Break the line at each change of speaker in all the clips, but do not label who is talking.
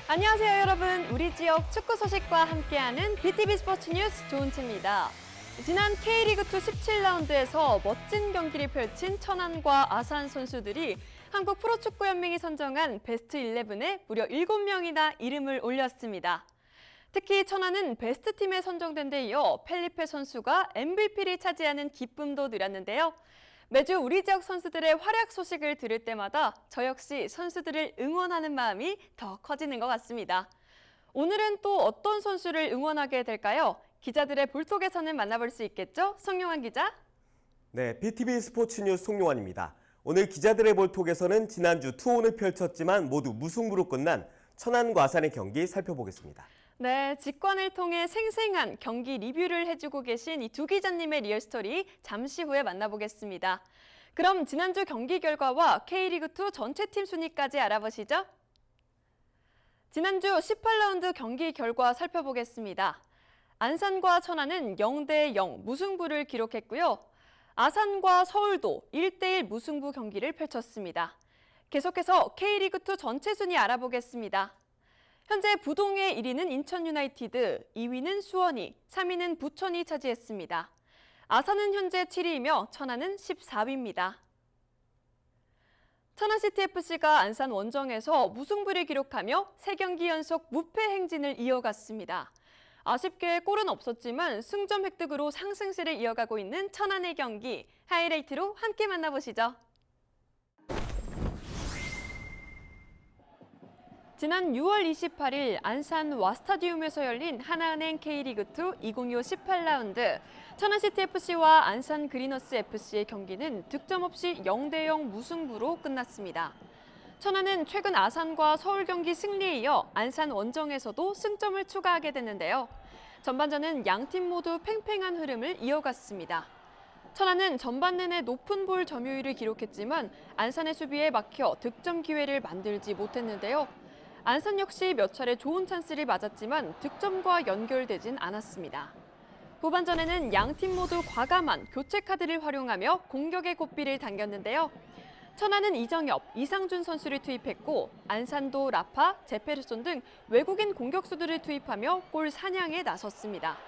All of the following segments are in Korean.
안녕하세요, 여러분. 우리 지역 축구 소식과 함께하는 BTV 스포츠 뉴스 조은채입니다. 지난 K리그2 17라운드에서 멋진 경기를 펼친 천안과 아산 선수들이 한국 프로축구연맹이 선정한 베스트 11에 무려 7명이나 이름을 올렸습니다. 특히 천안은 베스트 팀에 선정된 데 이어 펠리페 선수가 MVP를 차지하는 기쁨도 누렸는데요. 매주 우리 지역 선수들의 활약 소식을 들을 때마다 저 역시 선수들을 응원하는 마음이 더 커지는 것 같습니다. 오늘은 또 어떤 선수를 응원하게 될까요? 기자들의 볼톡에서는 만나볼 수 있겠죠? 송용환 기자.
네, BTV 스포츠 뉴스 송용환입니다. 오늘 기자들의 볼톡에서는 지난주 투혼을 펼쳤지만 모두 무승부로 끝난 천안과 아산의 경기 살펴보겠습니다.
네, 직관을 통해 생생한 경기 리뷰를 해주고 계신 이 두 기자님의 리얼스토리 잠시 후에 만나보겠습니다. 그럼 지난주 경기 결과와 K리그2 전체 팀 순위까지 알아보시죠. 지난주 18라운드 경기 결과 살펴보겠습니다. 안산과 천안은 0대0 무승부를 기록했고요. 아산과 서울도 1대1 무승부 경기를 펼쳤습니다. 계속해서 K리그2 전체 순위 알아보겠습니다. 현재 부동의 1위는 인천 유나이티드, 2위는 수원이, 3위는 부천이 차지했습니다. 아산은 현재 7위이며 천안은 14위입니다. 천안시티FC가 안산 원정에서 무승부를 기록하며 3경기 연속 무패 행진을 이어갔습니다. 아쉽게 골은 없었지만 승점 획득으로 상승세를 이어가고 있는 천안의 경기, 하이라이트로 함께 만나보시죠. 지난 6월 28일 안산 와스타디움에서 열린 하나은행 K리그2 2025 18라운드 천안시티FC와 안산 그리너스FC의 경기는 득점 없이 0대0 무승부로 끝났습니다. 천안은 최근 아산과 서울 경기 승리에 이어 안산 원정에서도 승점을 추가하게 됐는데요. 전반전은 양팀 모두 팽팽한 흐름을 이어갔습니다. 천안은 전반 내내 높은 볼 점유율을 기록했지만 안산의 수비에 막혀 득점 기회를 만들지 못했는데요. 안산 역시 몇 차례 좋은 찬스를 맞았지만 득점과 연결되진 않았습니다. 후반전에는 양팀 모두 과감한 교체 카드를 활용하며 공격의 고삐를 당겼는데요. 천안은 이정엽, 이상준 선수를 투입했고 안산도 라파, 제페르손 등 외국인 공격수들을 투입하며 골 사냥에 나섰습니다.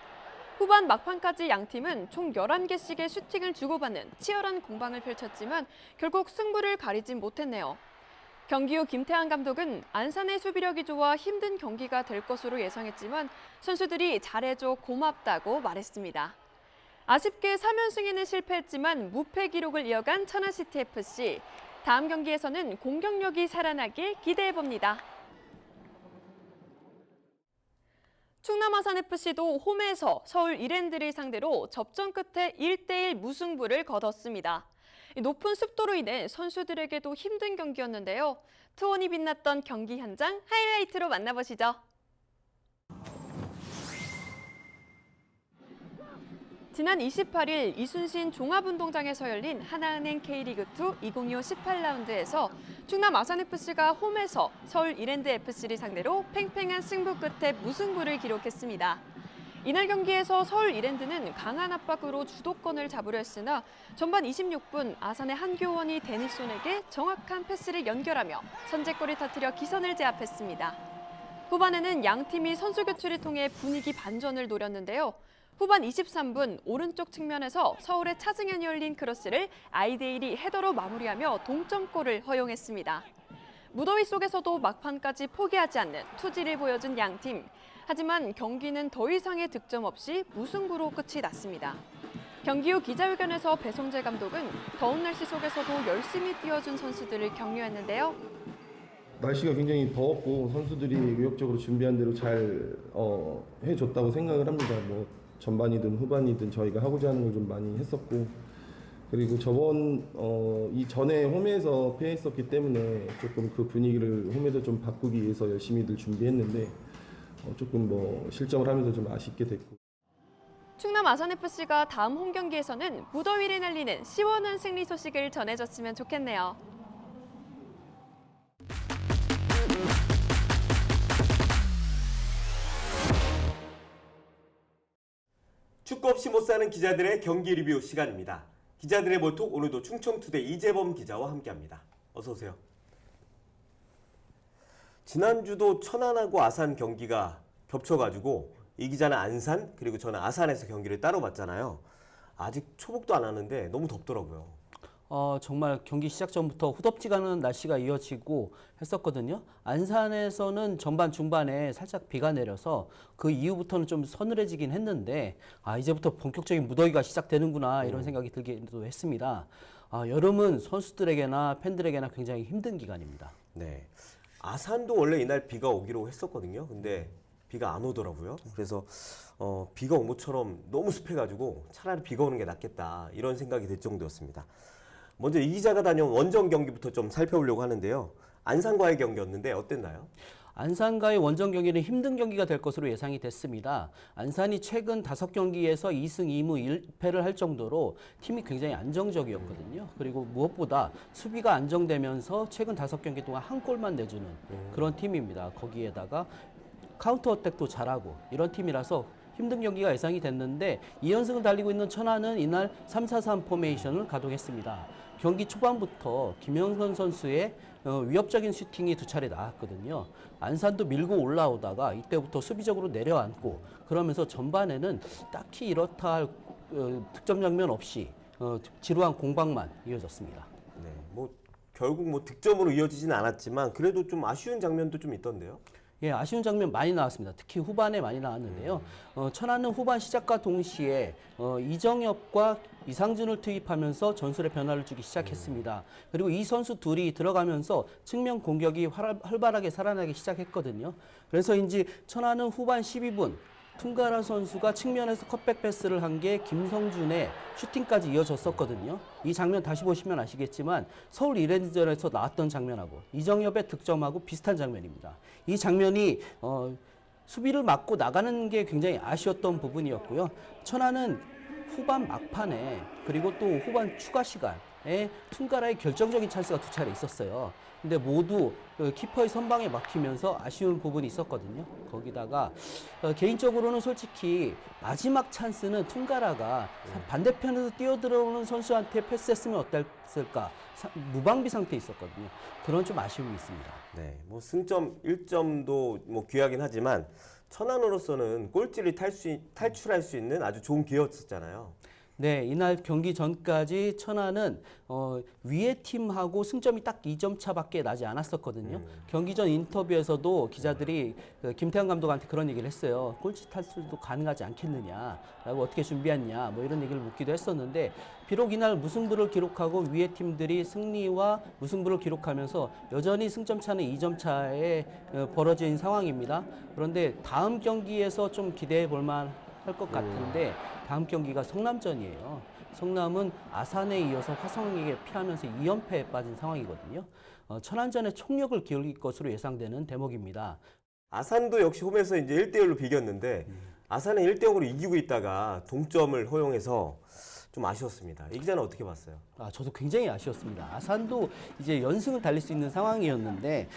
후반 막판까지 양팀은 총 11개씩의 슈팅을 주고받는 치열한 공방을 펼쳤지만 결국 승부를 가리진 못했네요. 경기 후 김태환 감독은 안산의 수비력이 좋아 힘든 경기가 될 것으로 예상했지만 선수들이 잘해줘 고맙다고 말했습니다. 아쉽게 3연승에는 실패했지만 무패 기록을 이어간 천안시티FC. 다음 경기에서는 공격력이 살아나길 기대해봅니다. 충남 아산FC도 홈에서 서울 이랜드를 상대로 접전 끝에 1대1 무승부를 거뒀습니다. 높은 습도로 인해 선수들에게도 힘든 경기였는데요. 투혼이 빛났던 경기 현장 하이라이트로 만나보시죠. 지난 28일 이순신 종합운동장에서 열린 하나은행 K리그2 2025 18라운드에서 충남 아산FC가 홈에서 서울 이랜드FC를 상대로 팽팽한 승부 끝에 무승부를 기록했습니다. 이날 경기에서 서울 이랜드는 강한 압박으로 주도권을 잡으려 했으나 전반 26분 아산의 한교원이 데니손에게 정확한 패스를 연결하며 선제골을 터뜨려 기선을 제압했습니다. 후반에는 양팀이 선수 교체를 통해 분위기 반전을 노렸는데요. 후반 23분 오른쪽 측면에서 서울의 차승현이 올린 크로스를 아이데일이 헤더로 마무리하며 동점골을 허용했습니다. 무더위 속에서도 막판까지 포기하지 않는 투지를 보여준 양팀. 하지만 경기는 더 이상의 득점 없이 무승부로 끝이 났습니다. 경기 후 기자회견에서 배성재 감독은 더운 날씨 속에서도 열심히 뛰어준 선수들을 격려했는데요.
날씨가 굉장히 더웠고 선수들이 의욕적으로 준비한 대로 잘 해줬다고 생각을 합니다. 뭐 전반이든 후반이든 저희가 하고자 하는 걸 좀 많이 했었고 그리고 이전에 홈에서 패했었기 때문에 조금 그 분위기를 홈에서 좀 바꾸기 위해서 열심히들 준비했는데 조금 실점을 하면서 좀 아쉽게 됐고.
충남 아산FC가 다음 홈 경기에서는 무더위를 날리는 시원한 승리 소식을 전해줬으면 좋겠네요.
축구 없이 못 사는 기자들의 경기 리뷰 시간입니다. 기자들의 볼톡 오늘도 충청투데이 이재범 기자와 함께합니다. 어서 오세요. 지난주도 천안하고 아산 경기가 겹쳐가지고 이 기자는 안산 그리고 저는 아산에서 경기를 따로 봤잖아요. 아직 초복도 안 하는데 너무 덥더라고요.
정말 경기 시작 전부터 후덥지가 않은 날씨가 이어지고 했었거든요. 안산에서는 전반 중반에 살짝 비가 내려서 그 이후부터는 좀 서늘해지긴 했는데 이제부터 본격적인 무더위가 시작되는구나 이런 생각이 들기도 했습니다. 여름은 선수들에게나 팬들에게나 굉장히 힘든 기간입니다.
네. 아산도 원래 이날 비가 오기로 했었거든요. 근데 비가 안 오더라고요. 그래서 비가 온 것처럼 너무 습해가지고 차라리 비가 오는 게 낫겠다 이런 생각이 들 정도였습니다. 먼저 이 기자가 다녀온 원정 경기부터 좀 살펴보려고 하는데요. 안산과의 경기였는데 어땠나요?
안산과의 원정 경기는 힘든 경기가 될 것으로 예상이 됐습니다. 안산이 최근 5경기에서 2승 2무 1패를 할 정도로 팀이 굉장히 안정적이었거든요. 그리고 무엇보다 수비가 안정되면서 최근 5경기 동안 한 골만 내주는 그런 팀입니다. 거기에다가 카운터 어택도 잘하고 이런 팀이라서 힘든 경기가 예상이 됐는데 2연승을 달리고 있는 천안은 이날 3-4-3 포메이션을 가동했습니다. 경기 초반부터 김영선 선수의 위협적인 슈팅이 2차례 나왔거든요. 안산도 밀고 올라오다가 이때부터 수비적으로 내려앉고 그러면서 전반에는 딱히 이렇다 할 득점 장면 없이 지루한 공방만 이어졌습니다.
네, 결국 득점으로 이어지진 않았지만 그래도 좀 아쉬운 장면도 좀 있던데요.
예, 아쉬운 장면 많이 나왔습니다. 특히 후반에 많이 나왔는데요. 천안은 후반 시작과 동시에 이정엽과 이상준을 투입하면서 전술의 변화를 주기 시작했습니다. 그리고 이 선수 둘이 들어가면서 측면 공격이 활발하게 살아나기 시작했거든요. 그래서인지 천안은 후반 12분 퉁가라 선수가 측면에서 컷백 패스를 한 게 김성준의 슈팅까지 이어졌었거든요. 이 장면 다시 보시면 아시겠지만 서울 이랜드전에서 나왔던 장면하고 이정엽의 득점하고 비슷한 장면입니다. 이 장면이 수비를 막고 나가는 게 굉장히 아쉬웠던 부분이었고요. 천안은 후반 막판에 그리고 또 후반 추가 시간에 퉁가라의 결정적인 찬스가 2차례 있었어요. 근데 모두 키퍼의 선방에 막히면서 아쉬운 부분이 있었거든요. 거기다가 개인적으로는 솔직히 마지막 찬스는 퉁가라가 반대편에서 뛰어들어오는 선수한테 패스했으면 어땠을까 무방비 상태에 있었거든요. 그런 좀 아쉬움이 있습니다.
네, 승점 1점도 귀하긴 하지만 천안으로서는 꼴찌를 탈출할 수 있는 아주 좋은 기회였었잖아요.
네, 이날 경기 전까지 천안은 위에 팀하고 승점이 딱 2점 차밖에 나지 않았었거든요. 경기 전 인터뷰에서도 기자들이 김태형 감독한테 그런 얘기를 했어요. 꼴찌 탈출도 가능하지 않겠느냐라고 어떻게 준비했냐 뭐 이런 얘기를 묻기도 했었는데 비록 이날 무승부를 기록하고 위에 팀들이 승리와 무승부를 기록하면서 여전히 승점 차는 2점 차에 벌어진 상황입니다. 그런데 다음 경기에서 좀 기대해 볼 만할 것 같은데 다음 경기가 성남전이에요. 성남은 아산에 이어서 화성에게 피하면서 2연패에 빠진 상황이거든요. 천안전에 총력을 기울일 것으로 예상되는 대목입니다.
아산도 역시 홈에서 이제 1대1로 비겼는데 아산은 1대0으로 이기고 있다가 동점을 허용해서 좀 아쉬웠습니다. 이 기자는 어떻게 봤어요?
저도 굉장히 아쉬웠습니다. 아산도 이제 연승을 달릴 수 있는 상황이었는데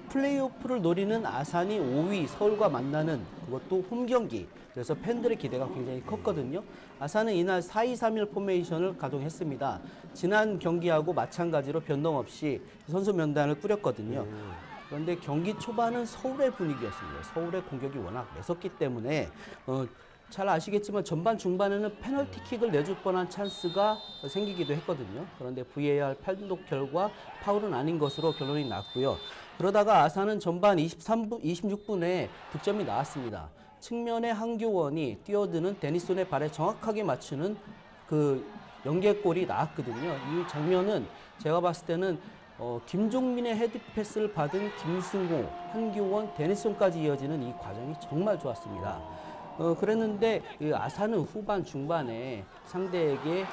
플레이오프를 노리는 아산이 5위 서울과 만나는 그것도 홈 경기. 그래서 팬들의 기대가 굉장히 컸거든요. 아산은 이날 4-2-3-1 포메이션을 가동했습니다. 지난 경기하고 마찬가지로 변동 없이 선수 명단을 꾸렸거든요. 그런데 경기 초반은 서울의 분위기였습니다. 서울의 공격이 워낙 매섭기 때문에 잘 아시겠지만 전반 중반에는 페널티킥을 내줄 뻔한 찬스가 생기기도 했거든요. 그런데 VAR 판독 결과 파울은 아닌 것으로 결론이 났고요. 그러다가 아산은 전반 26분에 득점이 나왔습니다. 측면에 한교원이 뛰어드는 데니손의 발에 정확하게 맞추는 그 연계골이 나왔거든요. 이 장면은 제가 봤을 때는 김종민의 헤드 패스를 받은 김승호, 한교원, 데니손까지 이어지는 이 과정이 정말 좋았습니다. 그랬는데 아산은 후반 중반에 상대에게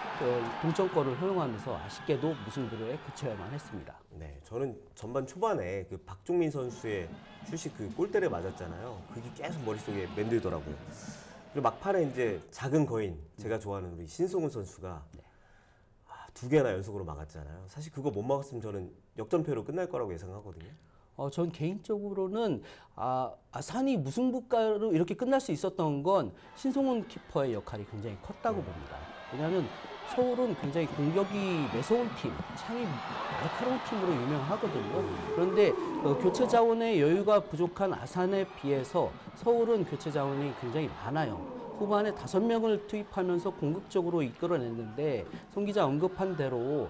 동점골을 허용하면서 아쉽게도 무승부에 그쳐야만 했습니다.
네, 저는 전반 초반에 그 박종민 선수의 슛이 그 골대를 맞았잖아요. 그게 계속 머릿속에 맴돌더라고요. 그리고 막판에 이제 작은 거인, 제가 좋아하는 우리 신송훈 선수가 2개나 연속으로 막았잖아요. 사실 그거 못 막았으면 저는 역전패로 끝날 거라고 예상하거든요.
전 개인적으로는 아산이 무승부가로 이렇게 끝날 수 있었던 건 신송훈 키퍼의 역할이 굉장히 컸다고 봅니다. 왜냐하면 서울은 굉장히 공격이 매서운 팀, 창이 날카로운 팀으로 유명하거든요. 그런데 교체 자원의 여유가 부족한 아산에 비해서 서울은 교체 자원이 굉장히 많아요. 후반에 5명을 투입하면서 공격적으로 이끌어냈는데 송 기자 언급한 대로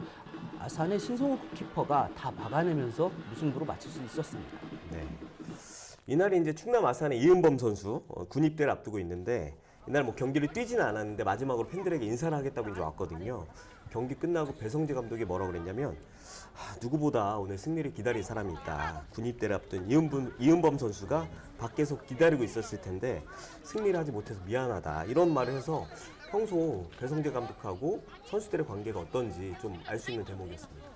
아산의 신성호 키퍼가 다 막아내면서 무승부로 마칠 수 있었습니다.
네. 이날이 이제 충남 아산의 이은범 선수 군입대를 앞두고 있는데 이날 뭐 경기를 뛰지는 않았는데 마지막으로 팬들에게 인사를 하겠다고 이제 왔거든요. 경기 끝나고 배성재 감독이 뭐라고 그랬냐면 누구보다 오늘 승리를 기다린 사람이 있다. 군입대를 앞둔 이은범 선수가 밖에서 기다리고 있었을 텐데 승리를 하지 못해서 미안하다. 이런 말을 해서 평소 배성재 감독하고 선수들의 관계가 어떤지 좀 알 수 있는 대목이었습니다.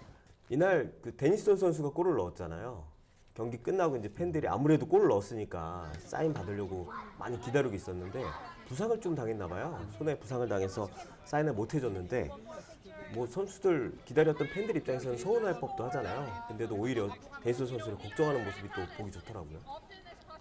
이날 그 데니슨 선수가 골을 넣었잖아요. 경기 끝나고 이제 팬들이 아무래도 골을 넣었으니까 사인 받으려고 많이 기다리고 있었는데 부상을 좀 당했나 봐요. 손에 부상을 당해서 사인을 못 해줬는데 뭐 선수들 기다렸던 팬들 입장에서는 서운할 법도 하잖아요. 근데도 오히려 데니슨 선수를 걱정하는 모습이 또 보기 좋더라고요.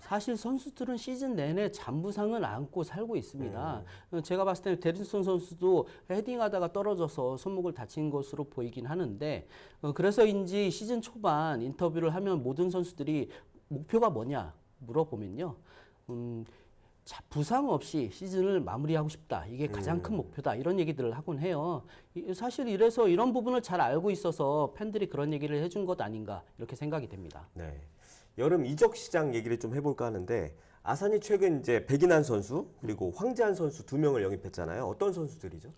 사실 선수들은 시즌 내내 잔부상을 안고 살고 있습니다. 제가 봤을 때는 데니슨 선수도 헤딩하다가 떨어져서 손목을 다친 것으로 보이긴 하는데 그래서인지 시즌 초반 인터뷰를 하면 모든 선수들이 목표가 뭐냐 물어보면요. 부상 없이 시즌을 마무리하고 싶다. 이게 가장 큰 목표다. 이런 얘기들을 하곤 해요. 사실 이래서 이런 부분을 잘 알고 있어서 팬들이 그런 얘기를 해준 것 아닌가 이렇게 생각이 됩니다.
네. 여름 이적 시장 얘기를 좀 해볼까 하는데 아산이 최근 이제 백인환 선수 그리고 황재한 선수 2명을 영입했잖아요. 어떤 선수들이죠?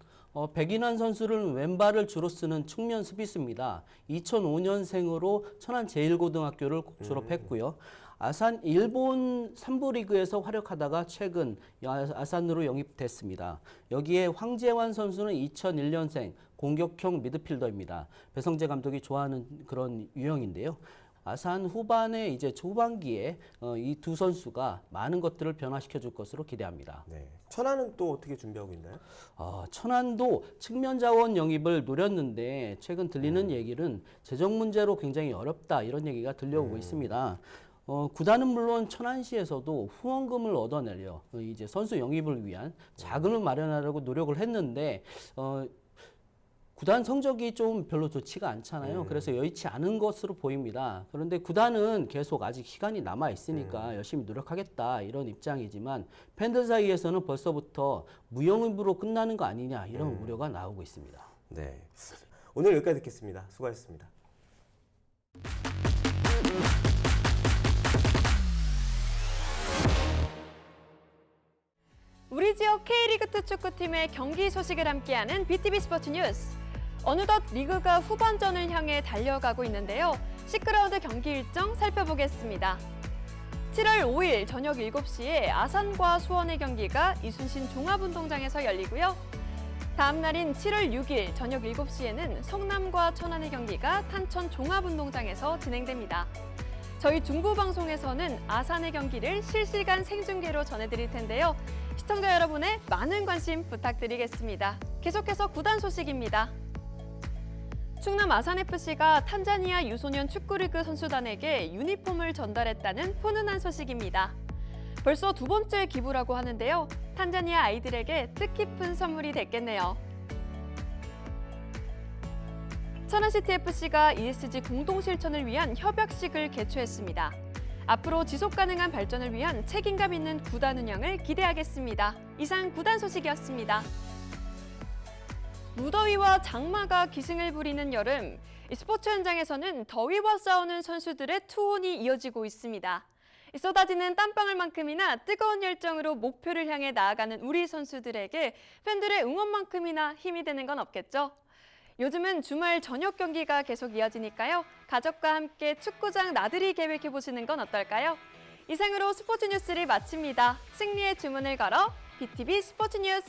백인환 선수는 왼발을 주로 쓰는 측면 수비수입니다. 2005년생으로 천안 제1고등학교를 졸업했고요. 아산 일본 3부 리그에서 활약하다가 최근 아산으로 영입됐습니다. 여기에 황재환 선수는 2001년생 공격형 미드필더입니다. 배성재 감독이 좋아하는 그런 유형인데요. 아산 후반에 이제 초반기에 이 두 선수가 많은 것들을 변화시켜 줄 것으로 기대합니다.
네. 천안은 또 어떻게 준비하고 있나요?
천안도 측면 자원 영입을 노렸는데 최근 들리는 얘기는 재정 문제로 굉장히 어렵다 이런 얘기가 들려오고 있습니다. 구단은 물론 천안시에서도 후원금을 얻어내려 이제 선수 영입을 위한 자금을 마련하려고 노력을 했는데 구단 성적이 좀 별로 좋지가 않잖아요. 그래서 여의치 않은 것으로 보입니다. 그런데 구단은 계속 아직 시간이 남아 있으니까 열심히 노력하겠다 이런 입장이지만 팬들 사이에서는 벌써부터 무영입으로 끝나는 거 아니냐 이런 우려가 나오고 있습니다.
네. 오늘 여기까지 듣겠습니다. 수고하셨습니다.
우리 지역 K리그2 축구팀의 경기 소식을 함께하는 BTV 스포츠 뉴스. 어느덧 리그가 후반전을 향해 달려가고 있는데요. 10라운드 경기 일정 살펴보겠습니다. 7월 5일 저녁 7시에 아산과 수원의 경기가 이순신 종합운동장에서 열리고요. 다음 날인 7월 6일 저녁 7시에는 성남과 천안의 경기가 탄천 종합운동장에서 진행됩니다. 저희 중부방송에서는 아산의 경기를 실시간 생중계로 전해드릴 텐데요. 시청자 여러분의 많은 관심 부탁드리겠습니다. 계속해서 구단 소식입니다. 충남 아산FC가 탄자니아 유소년 축구리그 선수단에게 유니폼을 전달했다는 훈훈한 소식입니다. 벌써 두 번째 기부라고 하는데요. 탄자니아 아이들에게 뜻깊은 선물이 됐겠네요. 천안시티FC가 ESG 공동 실천을 위한 협약식을 개최했습니다. 앞으로 지속 가능한 발전을 위한 책임감 있는 구단 운영을 기대하겠습니다. 이상 구단 소식이었습니다. 무더위와 장마가 기승을 부리는 여름, 스포츠 현장에서는 더위와 싸우는 선수들의 투혼이 이어지고 있습니다. 쏟아지는 땀방울만큼이나 뜨거운 열정으로 목표를 향해 나아가는 우리 선수들에게 팬들의 응원만큼이나 힘이 되는 건 없겠죠? 요즘은 주말 저녁 경기가 계속 이어지니까요. 가족과 함께 축구장 나들이 계획해보시는 건 어떨까요? 이상으로 스포츠 뉴스를 마칩니다. 승리의 주문을 걸어 BTV 스포츠 뉴스.